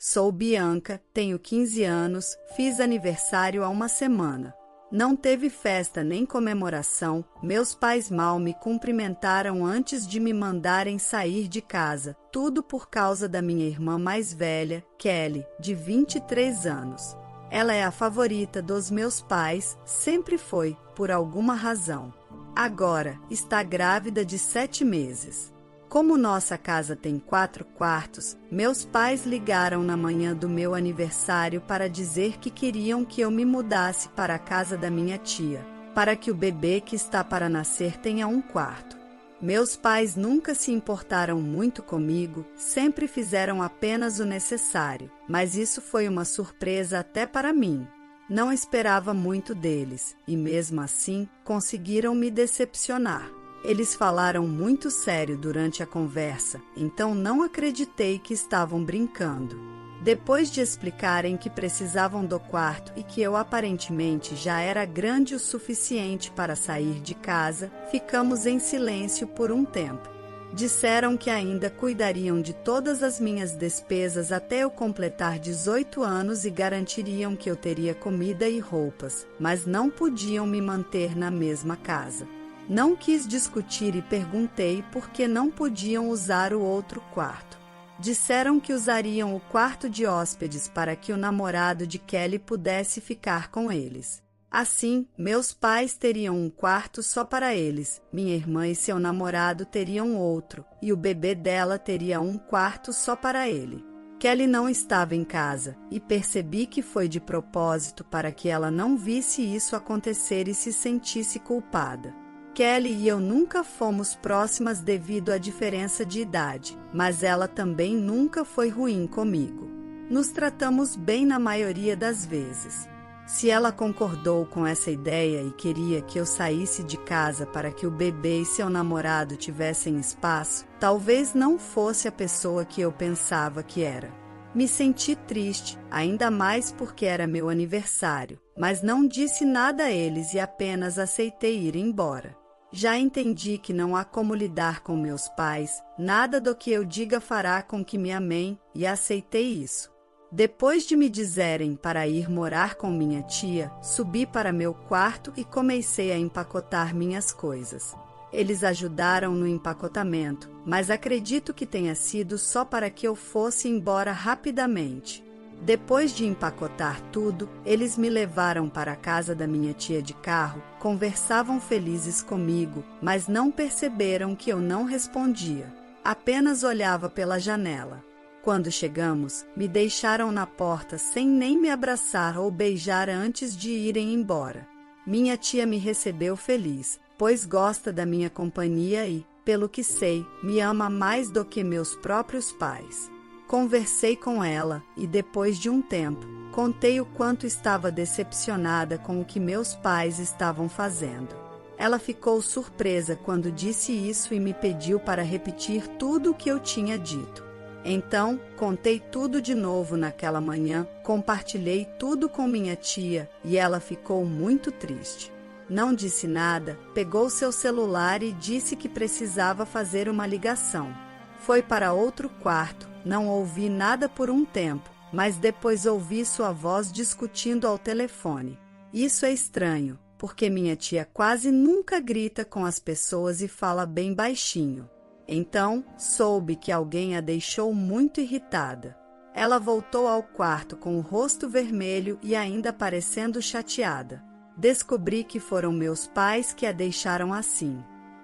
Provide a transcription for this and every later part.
Sou Bianca, tenho 15 anos, fiz aniversário há uma semana. Não teve festa nem comemoração, meus pais mal me cumprimentaram antes de me mandarem sair de casa, tudo por causa da minha irmã mais velha, Kelly, de 23 anos. Ela é a favorita dos meus pais, sempre foi, por alguma razão. Agora, está grávida de 7 meses. Como nossa casa tem 4 quartos, meus pais ligaram na manhã do meu aniversário para dizer que queriam que eu me mudasse para a casa da minha tia, para que o bebê que está para nascer tenha um quarto. Meus pais nunca se importaram muito comigo, sempre fizeram apenas o necessário, mas isso foi uma surpresa até para mim. Não esperava muito deles, e mesmo assim conseguiram me decepcionar. Eles falaram muito sério durante a conversa, então não acreditei que estavam brincando. Depois de explicarem que precisavam do quarto e que eu aparentemente já era grande o suficiente para sair de casa, ficamos em silêncio por um tempo. Disseram que ainda cuidariam de todas as minhas despesas até eu completar 18 anos e garantiriam que eu teria comida e roupas, mas não podiam me manter na mesma casa. Não quis discutir e perguntei por que não podiam usar o outro quarto. Disseram que usariam o quarto de hóspedes para que o namorado de Kelly pudesse ficar com eles. Assim, meus pais teriam um quarto só para eles, minha irmã e seu namorado teriam outro, e o bebê dela teria um quarto só para ele. Kelly não estava em casa, e percebi que foi de propósito para que ela não visse isso acontecer e se sentisse culpada. Kelly e eu nunca fomos próximas devido à diferença de idade, mas ela também nunca foi ruim comigo. Nos tratamos bem na maioria das vezes. Se ela concordou com essa ideia e queria que eu saísse de casa para que o bebê e seu namorado tivessem espaço, talvez não fosse a pessoa que eu pensava que era. Me senti triste, ainda mais porque era meu aniversário, mas não disse nada a eles e apenas aceitei ir embora. Já entendi que não há como lidar com meus pais, nada do que eu diga fará com que me amem, e aceitei isso. Depois de me dizerem para ir morar com minha tia, subi para meu quarto e comecei a empacotar minhas coisas. Eles ajudaram no empacotamento, mas acredito que tenha sido só para que eu fosse embora rapidamente. Depois de empacotar tudo, eles me levaram para a casa da minha tia de carro, conversavam felizes comigo, mas não perceberam que eu não respondia. Apenas olhava pela janela. Quando chegamos, me deixaram na porta sem nem me abraçar ou beijar antes de irem embora. Minha tia me recebeu feliz, pois gosta da minha companhia e, pelo que sei, me ama mais do que meus próprios pais. Conversei com ela e, depois de um tempo, contei o quanto estava decepcionada com o que meus pais estavam fazendo. Ela ficou surpresa quando disse isso e me pediu para repetir tudo o que eu tinha dito. Então, contei tudo de novo naquela manhã, compartilhei tudo com minha tia e ela ficou muito triste. Não disse nada, pegou seu celular e disse que precisava fazer uma ligação. Foi para outro quarto. Não ouvi nada por um tempo, mas depois ouvi sua voz discutindo ao telefone. Isso é estranho, porque minha tia quase nunca grita com as pessoas e fala bem baixinho. Então, soube que alguém a deixou muito irritada. Ela voltou ao quarto com o rosto vermelho e ainda parecendo chateada. Descobri que foram meus pais que a deixaram assim.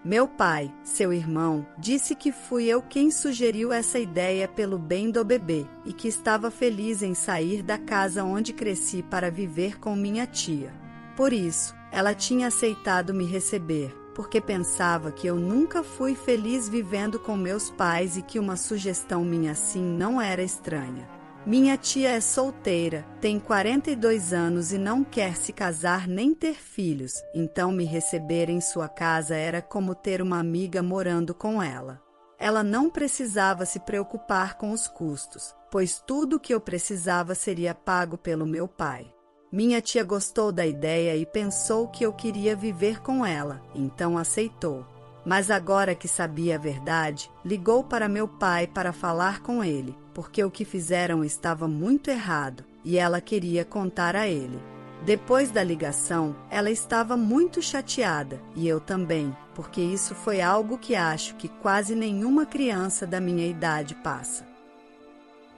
Meu pai, seu irmão, disse que fui eu quem sugeriu essa ideia pelo bem do bebê e que estava feliz em sair da casa onde cresci para viver com minha tia. Por isso, ela tinha aceitado me receber, porque pensava que eu nunca fui feliz vivendo com meus pais e que uma sugestão minha assim não era estranha. Minha tia é solteira, tem 42 anos e não quer se casar nem ter filhos, então me receber em sua casa era como ter uma amiga morando com ela. Ela não precisava se preocupar com os custos, pois tudo o que eu precisava seria pago pelo meu pai. Minha tia gostou da ideia e pensou que eu queria viver com ela, então aceitou. Mas agora que sabia a verdade, ligou para meu pai para falar com ele, porque o que fizeram estava muito errado e ela queria contar a ele. Depois da ligação, ela estava muito chateada e eu também, porque isso foi algo que acho que quase nenhuma criança da minha idade passa.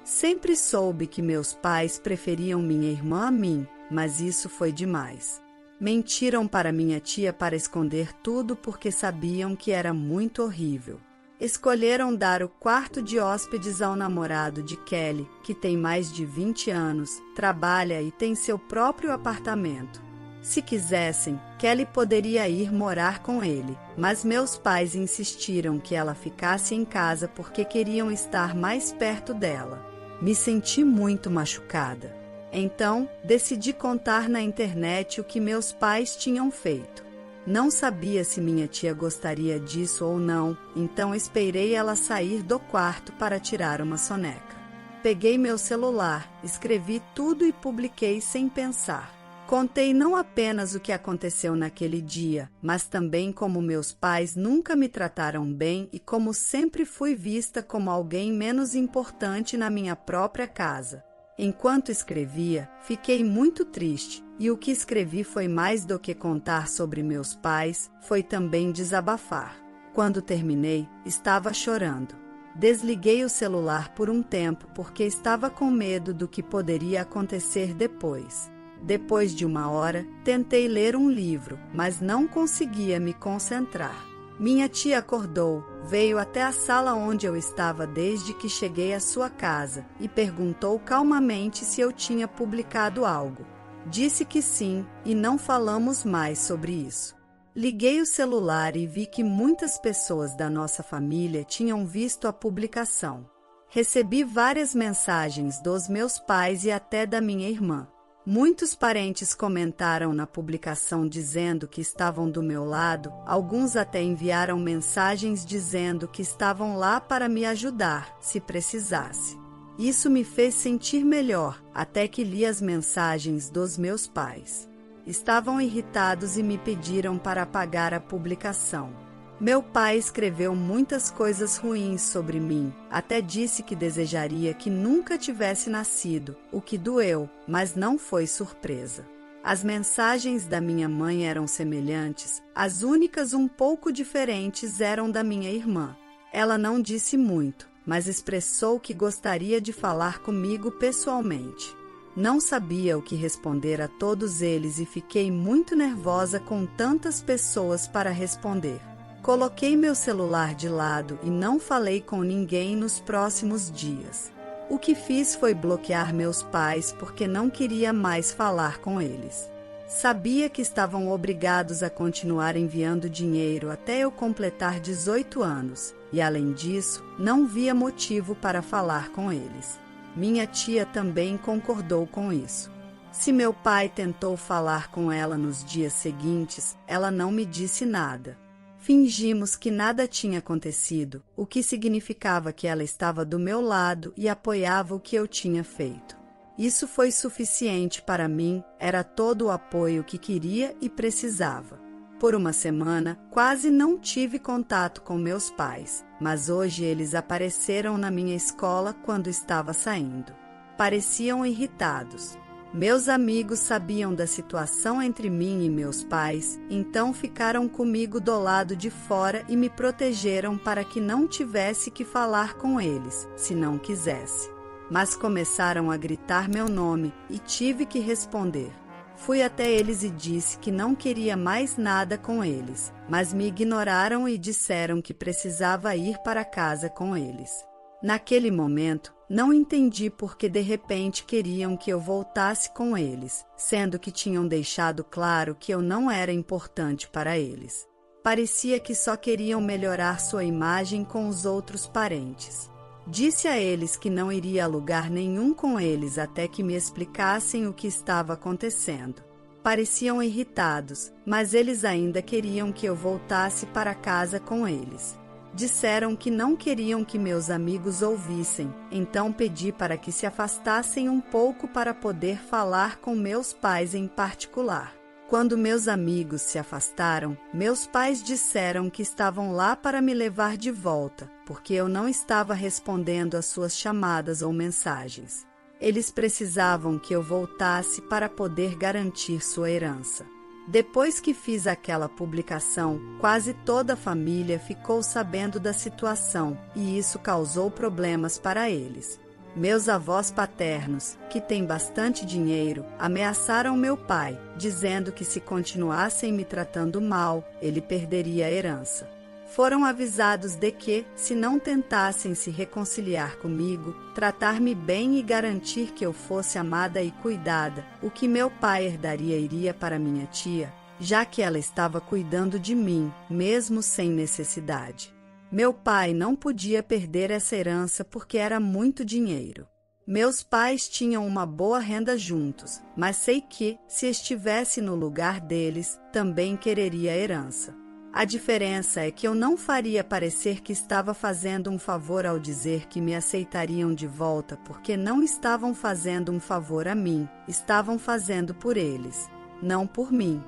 Sempre soube que meus pais preferiam minha irmã a mim, mas isso foi demais. Mentiram para minha tia para esconder tudo porque sabiam que era muito horrível. Escolheram dar o quarto de hóspedes ao namorado de Kelly, que tem mais de 20 anos, trabalha e tem seu próprio apartamento. Se quisessem, Kelly poderia ir morar com ele, mas meus pais insistiram que ela ficasse em casa porque queriam estar mais perto dela. Me senti muito machucada. Então, decidi contar na internet o que meus pais tinham feito. Não sabia se minha tia gostaria disso ou não, então esperei ela sair do quarto para tirar uma soneca. Peguei meu celular, escrevi tudo e publiquei sem pensar. Contei não apenas o que aconteceu naquele dia, mas também como meus pais nunca me trataram bem e como sempre fui vista como alguém menos importante na minha própria casa. Enquanto escrevia, fiquei muito triste, e o que escrevi foi mais do que contar sobre meus pais, foi também desabafar. Quando terminei, estava chorando. Desliguei o celular por um tempo porque estava com medo do que poderia acontecer depois. Depois de uma hora, tentei ler um livro, mas não conseguia me concentrar. Minha tia acordou, veio até a sala onde eu estava desde que cheguei à sua casa e perguntou calmamente se eu tinha publicado algo. Disse que sim e não falamos mais sobre isso. Liguei o celular e vi que muitas pessoas da nossa família tinham visto a publicação. Recebi várias mensagens dos meus pais e até da minha irmã. Muitos parentes comentaram na publicação dizendo que estavam do meu lado, alguns até enviaram mensagens dizendo que estavam lá para me ajudar, se precisasse. Isso me fez sentir melhor, até que li as mensagens dos meus pais. Estavam irritados e me pediram para apagar a publicação. Meu pai escreveu muitas coisas ruins sobre mim, até disse que desejaria que nunca tivesse nascido, o que doeu, mas não foi surpresa. As mensagens da minha mãe eram semelhantes, as únicas um pouco diferentes eram da minha irmã. Ela não disse muito, mas expressou que gostaria de falar comigo pessoalmente. Não sabia o que responder a todos eles e fiquei muito nervosa com tantas pessoas para responder. Coloquei meu celular de lado e não falei com ninguém nos próximos dias. O que fiz foi bloquear meus pais porque não queria mais falar com eles. Sabia que estavam obrigados a continuar enviando dinheiro até eu completar 18 anos e, além disso, não via motivo para falar com eles. Minha tia também concordou com isso. Se meu pai tentou falar com ela nos dias seguintes, ela não me disse nada. Fingimos que nada tinha acontecido, o que significava que ela estava do meu lado e apoiava o que eu tinha feito. Isso foi suficiente para mim, era todo o apoio que queria e precisava. Por uma semana, quase não tive contato com meus pais, mas hoje eles apareceram na minha escola quando estava saindo. Pareciam irritados. Meus amigos sabiam da situação entre mim e meus pais, então ficaram comigo do lado de fora e me protegeram para que não tivesse que falar com eles, se não quisesse. Mas começaram a gritar meu nome e tive que responder. Fui até eles e disse que não queria mais nada com eles, mas me ignoraram e disseram que precisava ir para casa com eles. Naquele momento, não entendi por que de repente queriam que eu voltasse com eles, sendo que tinham deixado claro que eu não era importante para eles. Parecia que só queriam melhorar sua imagem com os outros parentes. Disse a eles que não iria a lugar nenhum com eles até que me explicassem o que estava acontecendo. Pareciam irritados, mas eles ainda queriam que eu voltasse para casa com eles. Disseram que não queriam que meus amigos ouvissem, então pedi para que se afastassem um pouco para poder falar com meus pais em particular. Quando meus amigos se afastaram, meus pais disseram que estavam lá para me levar de volta, porque eu não estava respondendo às suas chamadas ou mensagens. Eles precisavam que eu voltasse para poder garantir sua herança. Depois que fiz aquela publicação, quase toda a família ficou sabendo da situação e isso causou problemas para eles. Meus avós paternos, que têm bastante dinheiro, ameaçaram meu pai, dizendo que se continuassem me tratando mal, ele perderia a herança. Foram avisados de que, se não tentassem se reconciliar comigo, tratar-me bem e garantir que eu fosse amada e cuidada, o que meu pai herdaria iria para minha tia, já que ela estava cuidando de mim, mesmo sem necessidade. Meu pai não podia perder essa herança porque era muito dinheiro. Meus pais tinham uma boa renda juntos, mas sei que, se estivesse no lugar deles, também quereria a herança. A diferença é que eu não faria parecer que estava fazendo um favor ao dizer que me aceitariam de volta porque não estavam fazendo um favor a mim, estavam fazendo por eles, não por mim.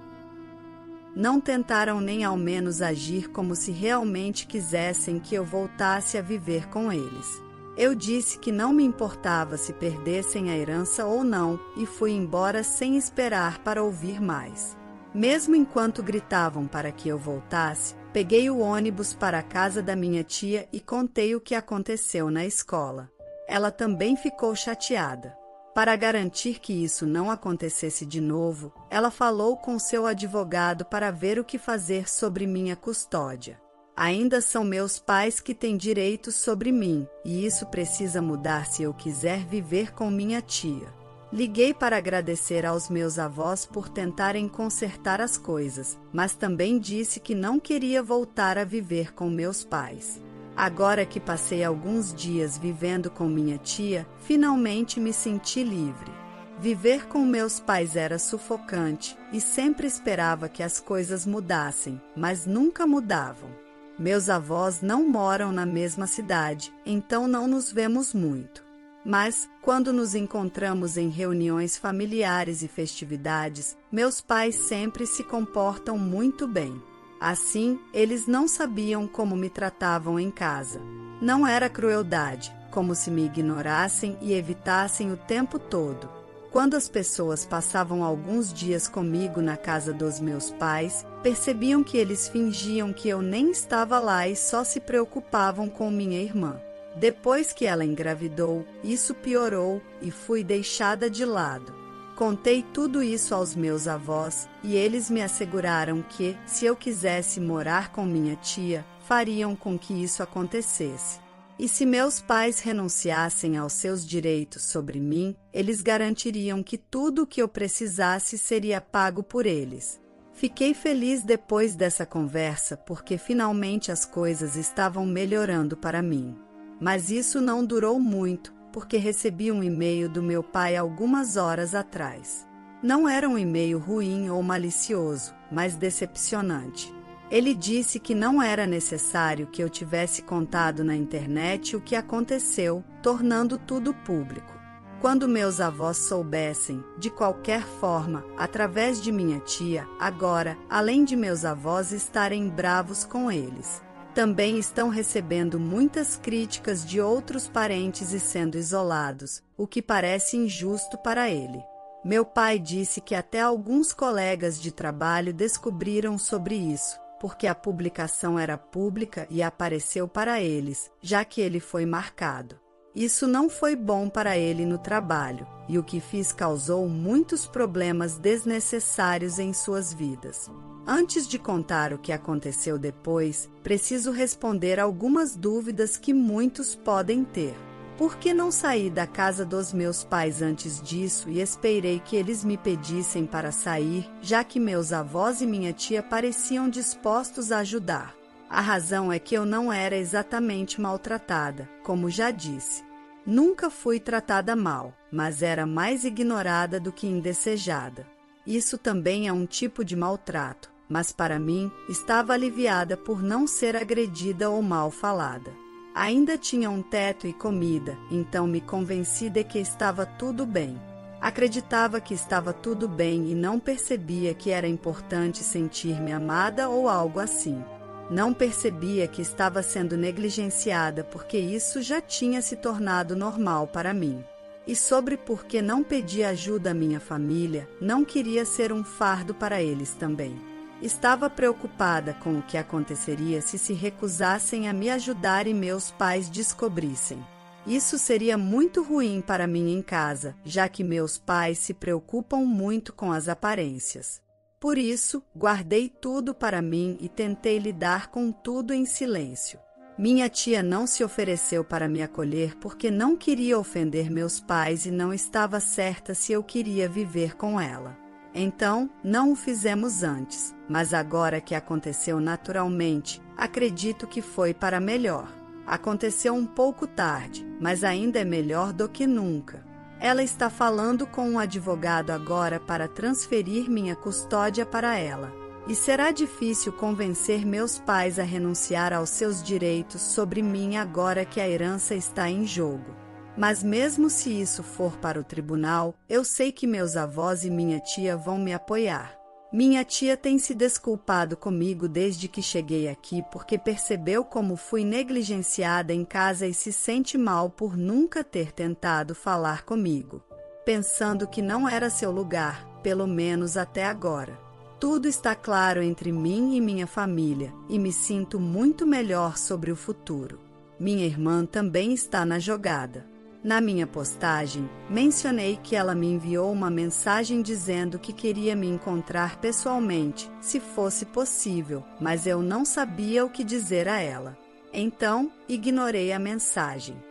Não tentaram nem ao menos agir como se realmente quisessem que eu voltasse a viver com eles. Eu disse que não me importava se perdessem a herança ou não e fui embora sem esperar para ouvir mais. Mesmo enquanto gritavam para que eu voltasse, peguei o ônibus para a casa da minha tia e contei o que aconteceu na escola. Ela também ficou chateada. Para garantir que isso não acontecesse de novo, ela falou com seu advogado para ver o que fazer sobre minha custódia. Ainda são meus pais que têm direitos sobre mim, e isso precisa mudar se eu quiser viver com minha tia. Liguei para agradecer aos meus avós por tentarem consertar as coisas, mas também disse que não queria voltar a viver com meus pais. Agora que passei alguns dias vivendo com minha tia, finalmente me senti livre. Viver com meus pais era sufocante e sempre esperava que as coisas mudassem, mas nunca mudavam. Meus avós não moram na mesma cidade, então não nos vemos muito. Mas, quando nos encontramos em reuniões familiares e festividades, meus pais sempre se comportam muito bem. Assim, eles não sabiam como me tratavam em casa. Não era crueldade, como se me ignorassem e evitassem o tempo todo. Quando as pessoas passavam alguns dias comigo na casa dos meus pais, percebiam que eles fingiam que eu nem estava lá e só se preocupavam com minha irmã. Depois que ela engravidou, isso piorou e fui deixada de lado. Contei tudo isso aos meus avós e eles me asseguraram que, se eu quisesse morar com minha tia, fariam com que isso acontecesse. E se meus pais renunciassem aos seus direitos sobre mim, eles garantiriam que tudo o que eu precisasse seria pago por eles. Fiquei feliz depois dessa conversa porque finalmente as coisas estavam melhorando para mim. Mas isso não durou muito, porque recebi um e-mail do meu pai algumas horas atrás. Não era um e-mail ruim ou malicioso, mas decepcionante. Ele disse que não era necessário que eu tivesse contado na internet o que aconteceu, tornando tudo público. Quando meus avós soubessem, de qualquer forma, através de minha tia, agora, além de meus avós estarem bravos com eles, também estão recebendo muitas críticas de outros parentes e sendo isolados, o que parece injusto para ele. Meu pai disse que até alguns colegas de trabalho descobriram sobre isso, porque a publicação era pública e apareceu para eles, já que ele foi marcado. Isso não foi bom para ele no trabalho, e o que fiz causou muitos problemas desnecessários em suas vidas. Antes de contar o que aconteceu depois, preciso responder algumas dúvidas que muitos podem ter. Por que não saí da casa dos meus pais antes disso e esperei que eles me pedissem para sair, já que meus avós e minha tia pareciam dispostos a ajudar? A razão é que eu não era exatamente maltratada, como já disse. Nunca fui tratada mal, mas era mais ignorada do que indesejada. Isso também é um tipo de maltrato, mas para mim estava aliviada por não ser agredida ou mal falada. Ainda tinha um teto e comida, então me convenci de que estava tudo bem. Acreditava que estava tudo bem e não percebia que era importante sentir-me amada ou algo assim. Não percebia que estava sendo negligenciada porque isso já tinha se tornado normal para mim. E sobre por que não pedi ajuda à minha família, não queria ser um fardo para eles também. Estava preocupada com o que aconteceria se recusassem a me ajudar e meus pais descobrissem. Isso seria muito ruim para mim em casa, já que meus pais se preocupam muito com as aparências. Por isso, guardei tudo para mim e tentei lidar com tudo em silêncio. Minha tia não se ofereceu para me acolher porque não queria ofender meus pais e não estava certa se eu queria viver com ela. Então, não o fizemos antes, mas agora que aconteceu naturalmente, acredito que foi para melhor. Aconteceu um pouco tarde, mas ainda é melhor do que nunca. Ela está falando com um advogado agora para transferir minha custódia para ela. E será difícil convencer meus pais a renunciar aos seus direitos sobre mim agora que a herança está em jogo. Mas mesmo se isso for para o tribunal, eu sei que meus avós e minha tia vão me apoiar. Minha tia tem se desculpado comigo desde que cheguei aqui porque percebeu como fui negligenciada em casa e se sente mal por nunca ter tentado falar comigo, pensando que não era seu lugar, pelo menos até agora. Tudo está claro entre mim e minha família e me sinto muito melhor sobre o futuro. Minha irmã também está na jogada. Na minha postagem, mencionei que ela me enviou uma mensagem dizendo que queria me encontrar pessoalmente, se fosse possível, mas eu não sabia o que dizer a ela. Então, ignorei a mensagem.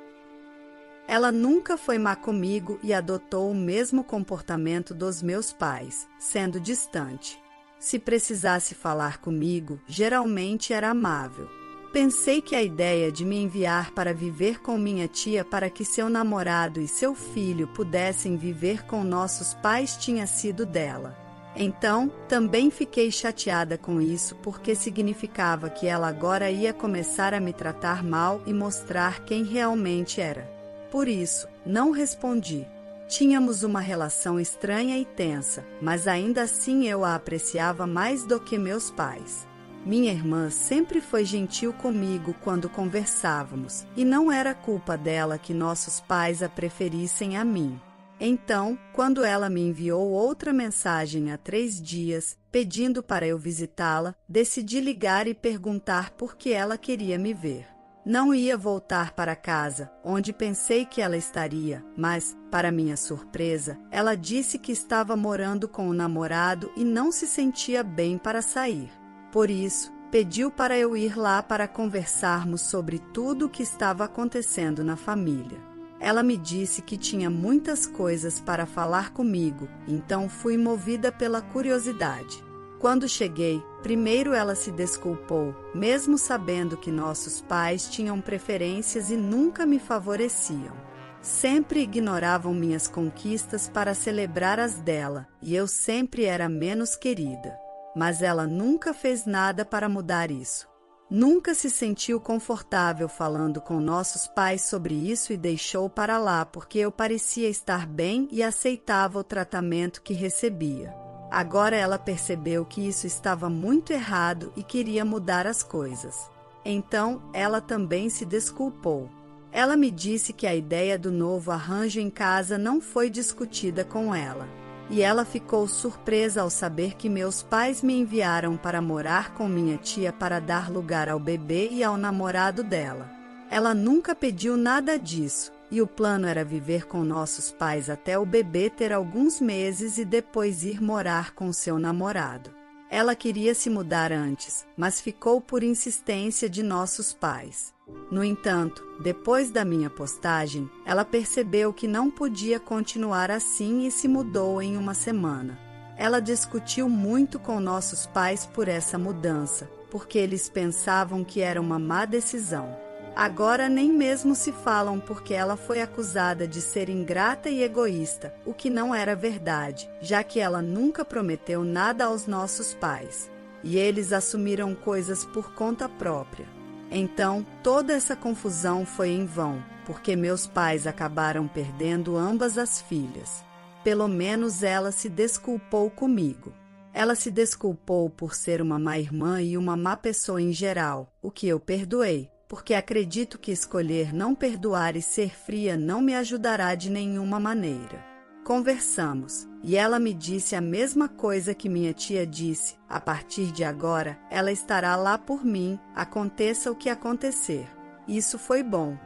Ela nunca foi má comigo e adotou o mesmo comportamento dos meus pais, sendo distante. Se precisasse falar comigo, geralmente era amável. Pensei que a ideia de me enviar para viver com minha tia para que seu namorado e seu filho pudessem viver com nossos pais tinha sido dela. Então, também fiquei chateada com isso porque significava que ela agora ia começar a me tratar mal e mostrar quem realmente era. Por isso, não respondi. Tínhamos uma relação estranha e tensa, mas ainda assim eu a apreciava mais do que meus pais. Minha irmã sempre foi gentil comigo quando conversávamos, e não era culpa dela que nossos pais a preferissem a mim. Então, quando ela me enviou outra mensagem há 3 dias, pedindo para eu visitá-la, decidi ligar e perguntar por que ela queria me ver. Não ia voltar para casa, onde pensei que ela estaria, mas, para minha surpresa, ela disse que estava morando com o namorado e não se sentia bem para sair. Por isso, pediu para eu ir lá para conversarmos sobre tudo o que estava acontecendo na família. Ela me disse que tinha muitas coisas para falar comigo, então fui movida pela curiosidade. Quando cheguei, primeiro ela se desculpou, mesmo sabendo que nossos pais tinham preferências e nunca me favoreciam. Sempre ignoravam minhas conquistas para celebrar as dela, e eu sempre era menos querida. Mas ela nunca fez nada para mudar isso. Nunca se sentiu confortável falando com nossos pais sobre isso e deixou para lá porque eu parecia estar bem e aceitava o tratamento que recebia. Agora ela percebeu que isso estava muito errado e queria mudar as coisas. Então, ela também se desculpou. Ela me disse que a ideia do novo arranjo em casa não foi discutida com ela. E ela ficou surpresa ao saber que meus pais me enviaram para morar com minha tia para dar lugar ao bebê e ao namorado dela. Ela nunca pediu nada disso, e o plano era viver com nossos pais até o bebê ter alguns meses e depois ir morar com seu namorado. Ela queria se mudar antes, mas ficou por insistência de nossos pais. No entanto, depois da minha postagem, ela percebeu que não podia continuar assim e se mudou em uma semana. Ela discutiu muito com nossos pais por essa mudança, porque eles pensavam que era uma má decisão. Agora nem mesmo se falam porque ela foi acusada de ser ingrata e egoísta, o que não era verdade, já que ela nunca prometeu nada aos nossos pais. E eles assumiram coisas por conta própria. Então, toda essa confusão foi em vão, porque meus pais acabaram perdendo ambas as filhas. pelo menos ela se desculpou comigo. Ela se desculpou por ser uma má irmã e uma má pessoa em geral, o que eu perdoei, porque acredito que escolher não perdoar e ser fria não me ajudará de nenhuma maneira. Conversamos, e ela me disse a mesma coisa que minha tia disse: a partir de agora, ela estará lá por mim, aconteça o que acontecer. Isso foi bom.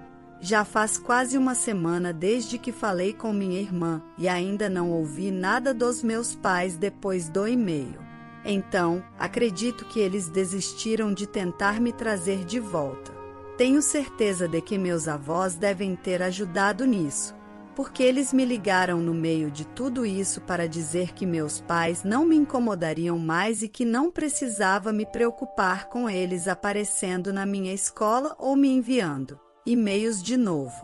Já faz quase uma semana desde que falei com minha irmã, e ainda não ouvi nada dos meus pais depois do e-mail. Então, acredito que eles desistiram de tentar me trazer de volta. Tenho certeza de que meus avós devem ter ajudado nisso, porque eles me ligaram no meio de tudo isso para dizer que meus pais não me incomodariam mais e que não precisava me preocupar com eles aparecendo na minha escola ou me enviando e-mails de novo.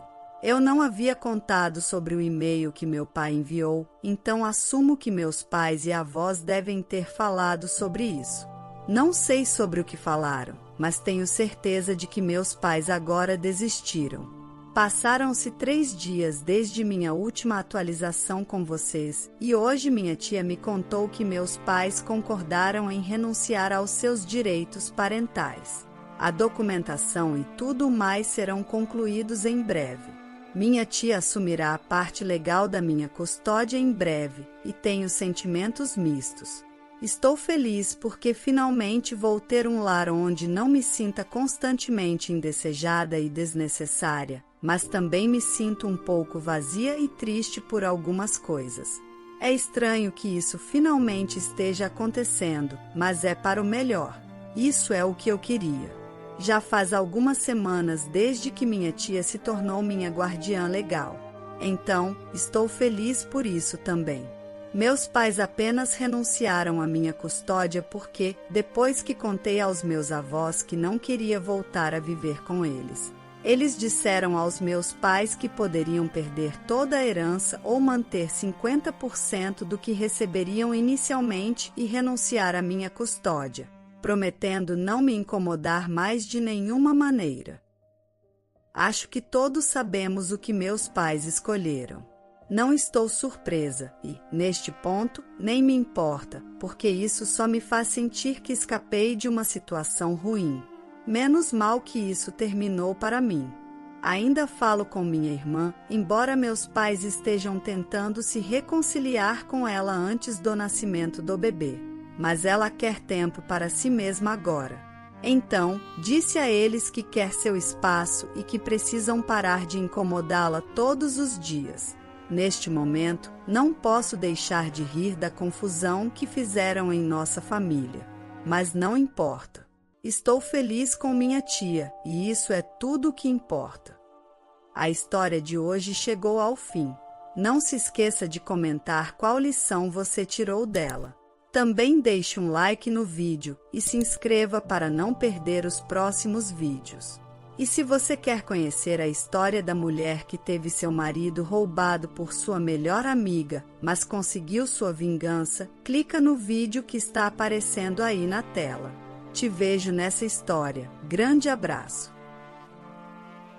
Eu não havia contado sobre o e-mail que meu pai enviou, então assumo que meus pais e avós devem ter falado sobre isso. Não sei sobre o que falaram, mas tenho certeza de que meus pais agora desistiram. Passaram-se 3 dias desde minha última atualização com vocês, e hoje minha tia me contou que meus pais concordaram em renunciar aos seus direitos parentais. A documentação e tudo mais serão concluídos em breve. Minha tia assumirá a parte legal da minha custódia em breve, e tenho sentimentos mistos. Estou feliz porque finalmente vou ter um lar onde não me sinta constantemente indesejada e desnecessária, mas também me sinto um pouco vazia e triste por algumas coisas. É estranho que isso finalmente esteja acontecendo, mas é para o melhor. Isso é o que eu queria. Já faz algumas semanas desde que minha tia se tornou minha guardiã legal. Então, estou feliz por isso também. Meus pais apenas renunciaram à minha custódia porque, depois que contei aos meus avós que não queria voltar a viver com eles, eles disseram aos meus pais que poderiam perder toda a herança ou manter 50% do que receberiam inicialmente e renunciar à minha custódia, prometendo não me incomodar mais de nenhuma maneira. Acho que todos sabemos o que meus pais escolheram. Não estou surpresa e, neste ponto, nem me importa, porque isso só me faz sentir que escapei de uma situação ruim. Menos mal que isso terminou para mim. Ainda falo com minha irmã, embora meus pais estejam tentando se reconciliar com ela antes do nascimento do bebê. Mas ela quer tempo para si mesma agora. Então, disse a eles que quer seu espaço e que precisam parar de incomodá-la todos os dias. Neste momento, não posso deixar de rir da confusão que fizeram em nossa família. Mas não importa. Estou feliz com minha tia, e isso é tudo o que importa. A história de hoje chegou ao fim. Não se esqueça de comentar qual lição você tirou dela. Também deixe um like no vídeo e se inscreva para não perder os próximos vídeos. E se você quer conhecer a história da mulher que teve seu marido roubado por sua melhor amiga, mas conseguiu sua vingança, clica no vídeo que está aparecendo aí na tela. Te vejo nessa história. Grande abraço!